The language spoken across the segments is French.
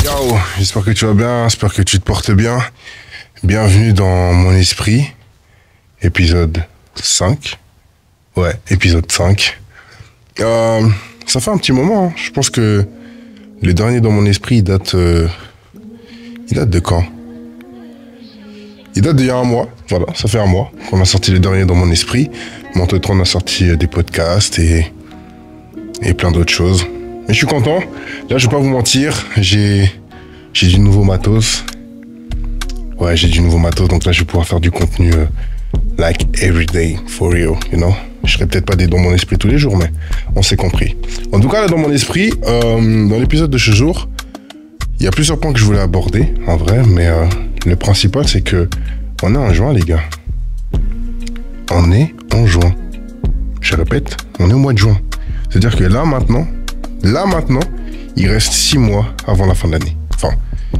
Ciao, j'espère que tu vas bien, j'espère que tu te portes bien. Bienvenue dans mon esprit, épisode 5. Ouais, épisode 5. Ça fait un petit moment, hein. Je pense que le dernier dans mon esprit, il date de quand? Il date d'il y a un mois, voilà, ça fait un mois qu'on a sorti le dernier dans mon esprit. Mais entre-temps, on a sorti des podcasts et plein d'autres choses. Mais je suis content. Là, je vais pas vous mentir, j'ai du nouveau matos. Ouais, j'ai du nouveau matos, donc là, je vais pouvoir faire du contenu like every day, for real, you know. Je serai peut-être pas dans mon esprit tous les jours, mais on s'est compris. En tout cas, là, dans mon esprit, dans l'épisode de ce jour, il y a plusieurs points que je voulais aborder, en vrai, mais le principal, c'est que on est en juin, les gars. On est en juin. Je répète, on est au mois de juin. C'est-à-dire que là, maintenant, il reste 6 mois avant la fin de l'année. Enfin,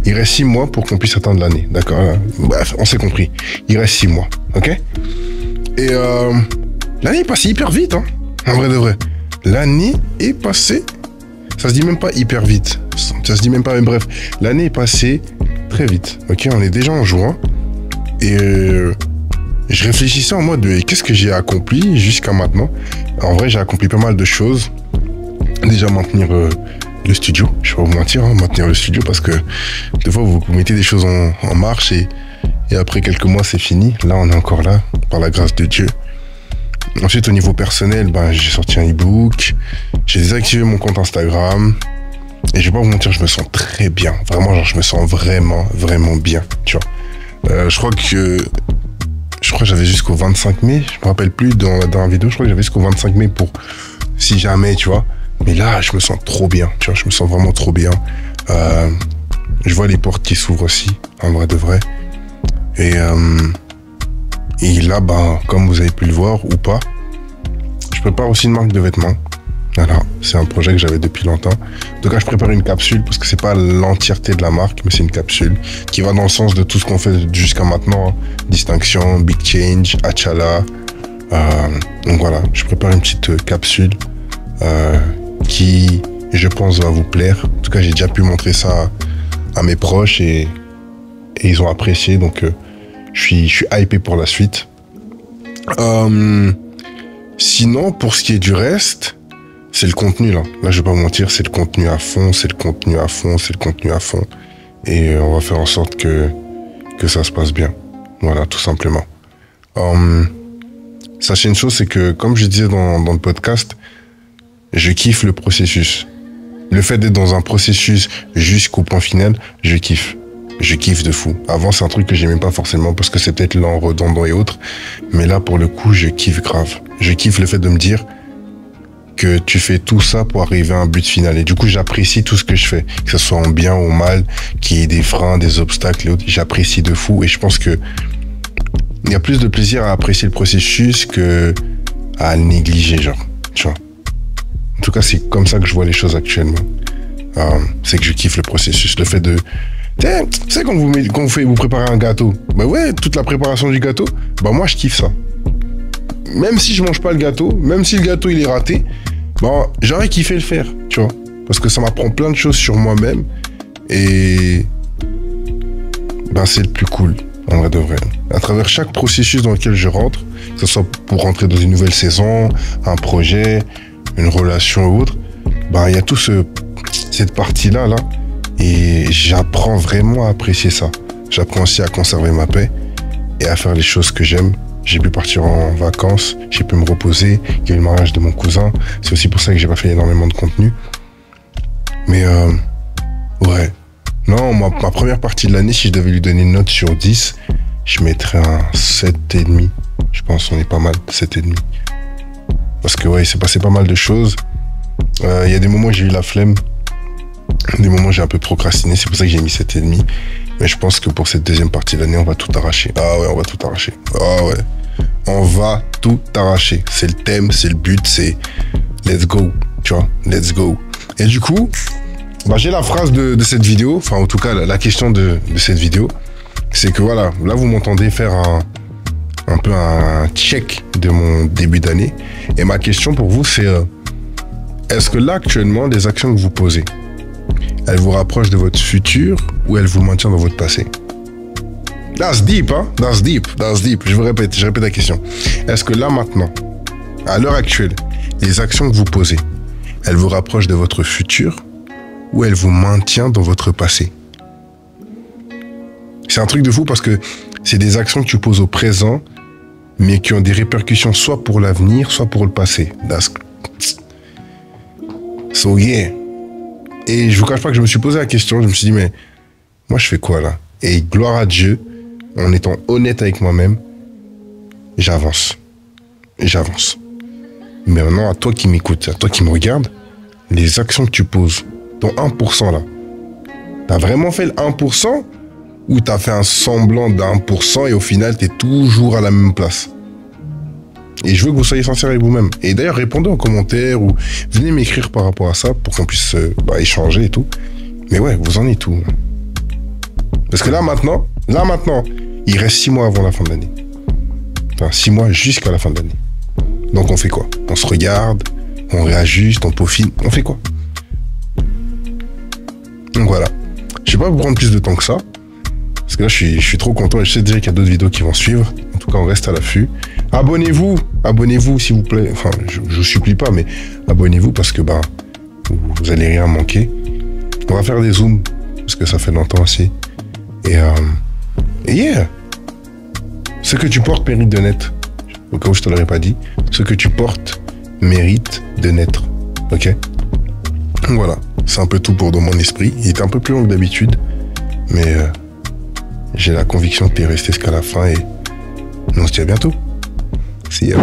il reste 6 mois pour qu'on puisse atteindre l'année, d'accord? Bref, on s'est compris. Il reste 6 mois, ok? Et l'année est passée hyper vite, hein? En vrai de vrai. L'année est passée... Ça se dit même pas hyper vite. Ça se dit même pas, mais bref. L'année est passée très vite, ok? On est déjà en juin. Et je réfléchissais en mode, qu'est-ce que j'ai accompli jusqu'à maintenant? En vrai, j'ai accompli pas mal de choses. Déjà maintenir le studio, je vais pas vous mentir, hein, maintenir le studio, parce que des fois vous mettez des choses en marche et après quelques mois c'est fini. Là on est encore là, par la grâce de Dieu. Ensuite au niveau personnel, j'ai sorti un e-book, j'ai désactivé mon compte Instagram et je vais pas vous mentir, je me sens très bien. Vraiment, genre je me sens vraiment bien, tu vois. Je crois que j'avais jusqu'au 25 mai, je me rappelle plus dans la dernière vidéo, je crois que j'avais jusqu'au 25 mai pour si jamais, tu vois. Mais là, je me sens trop bien, tu vois, je me sens vraiment trop bien. Je vois les portes qui s'ouvrent aussi, en vrai de vrai. Et là, comme vous avez pu le voir ou pas, je prépare aussi une marque de vêtements. Voilà, c'est un projet que j'avais depuis longtemps. En tout cas, je prépare une capsule parce que c'est pas l'entièreté de la marque, mais c'est une capsule qui va dans le sens de tout ce qu'on fait jusqu'à maintenant. Distinction, Big Change, Achala. Donc voilà, je prépare une petite capsule qui, je pense, va vous plaire. En tout cas, j'ai déjà pu montrer ça à mes proches et ils ont apprécié. Donc, je suis hypé pour la suite. Sinon, pour ce qui est du reste, c'est le contenu, là. Là, je vais pas vous mentir, c'est le contenu à fond, c'est le contenu à fond, c'est le contenu à fond. Et on va faire en sorte que ça se passe bien. Voilà, tout simplement. Sachez une chose, c'est que, comme je disais dans le podcast, je kiffe le processus. Le fait d'être dans un processus jusqu'au point final, je kiffe. Je kiffe de fou. Avant, c'est un truc que j'aimais pas forcément parce que c'est peut-être lent, redondant et autres. Mais là, pour le coup, je kiffe grave. Je kiffe le fait de me dire que tu fais tout ça pour arriver à un but final. Et du coup, j'apprécie tout ce que je fais. Que ce soit en bien ou en mal, qu'il y ait des freins, des obstacles et autres. J'apprécie de fou. Et je pense que il y a plus de plaisir à apprécier le processus que à le négliger, genre. Tu vois. En tout cas, c'est comme ça que je vois les choses actuellement. C'est que je kiffe le processus. Le fait de... Tu sais, quand vous préparez un gâteau, ouais, toute la préparation du gâteau, moi, je kiffe ça. Même si je mange pas le gâteau, même si le gâteau, il est raté, j'aurais kiffé le faire, tu vois. Parce que ça m'apprend plein de choses sur moi-même. Et... c'est le plus cool, en vrai de vrai. À travers chaque processus dans lequel je rentre, que ce soit pour rentrer dans une nouvelle saison, un projet... une relation ou autre, il y a tout cette partie-là, là, et j'apprends vraiment à apprécier ça. J'apprends aussi à conserver ma paix et à faire les choses que j'aime. J'ai pu partir en vacances, j'ai pu me reposer, il y a eu le mariage de mon cousin, c'est aussi pour ça que j'ai pas fait énormément de contenu. Mais ouais, non, ma première partie de l'année, si je devais lui donner une note sur 10, je mettrais un 7,5. Je pense qu'on est pas mal, 7,5. Parce que ouais, il s'est passé pas mal de choses. Il y a des moments où j'ai eu la flemme. Des moments où j'ai un peu procrastiné. C'est pour ça que j'ai mis 7,5. Mais je pense que pour cette deuxième partie de l'année, on va tout arracher. Ah ouais, on va tout arracher. Ah ouais. On va tout arracher. C'est le thème, c'est le but, c'est let's go. Tu vois, let's go. Et du coup, j'ai la phrase de cette vidéo. Enfin, en tout cas, la question de cette vidéo. C'est que voilà, là, vous m'entendez faire un peu un check de mon début d'année. Et ma question pour vous, c'est est-ce que là, actuellement, les actions que vous posez, elle vous rapproche de votre futur ou elle vous maintient dans votre passé? That's deep, hein? That's deep, that's deep. Je répète la question. Est-ce que là, maintenant, à l'heure actuelle, les actions que vous posez, elles vous rapprochent de votre futur ou elles vous maintiennent dans votre passé? C'est un truc de fou parce que c'est des actions que tu poses au présent, mais qui ont des répercussions soit pour l'avenir, soit pour le passé. That's... So yeah. Et je vous cache pas que je me suis posé la question, je me suis dit, mais moi je fais quoi là? Et gloire à Dieu, en étant honnête avec moi-même, j'avance. J'avance. Mais maintenant, à toi qui m'écoutes, à toi qui me regardes, les actions que tu poses, ton 1% là, t'as vraiment fait le 1% ou t'as fait un semblant d'1% et au final, t'es toujours à la même place? Et je veux que vous soyez sincères avec vous-même. Et d'ailleurs, répondez en commentaire ou venez m'écrire par rapport à ça pour qu'on puisse échanger et tout. Mais ouais, vous en êtes où? Parce que là maintenant, il reste 6 mois avant la fin de l'année. Enfin, 6 mois jusqu'à la fin de l'année. Donc on fait quoi? On se regarde, on réajuste, on peaufine, on fait quoi? Donc voilà. Je vais pas vous prendre plus de temps que ça. Parce que là, je suis trop content et je sais déjà qu'il y a d'autres vidéos qui vont suivre. En tout cas, on reste à l'affût. Abonnez-vous s'il vous plaît. Enfin, je vous supplie pas, mais abonnez-vous parce que vous allez rien manquer. On va faire des zooms parce que ça fait longtemps aussi. Et yeah. Ce que tu portes mérite de naître. Au cas où je te l'aurais pas dit. Ce que tu portes mérite de naître. Ok? Voilà. C'est un peu tout pour dans mon esprit. Il est un peu plus long que d'habitude. Mais j'ai la conviction que tu es resté jusqu'à la fin et nous on se dit à bientôt. See ya.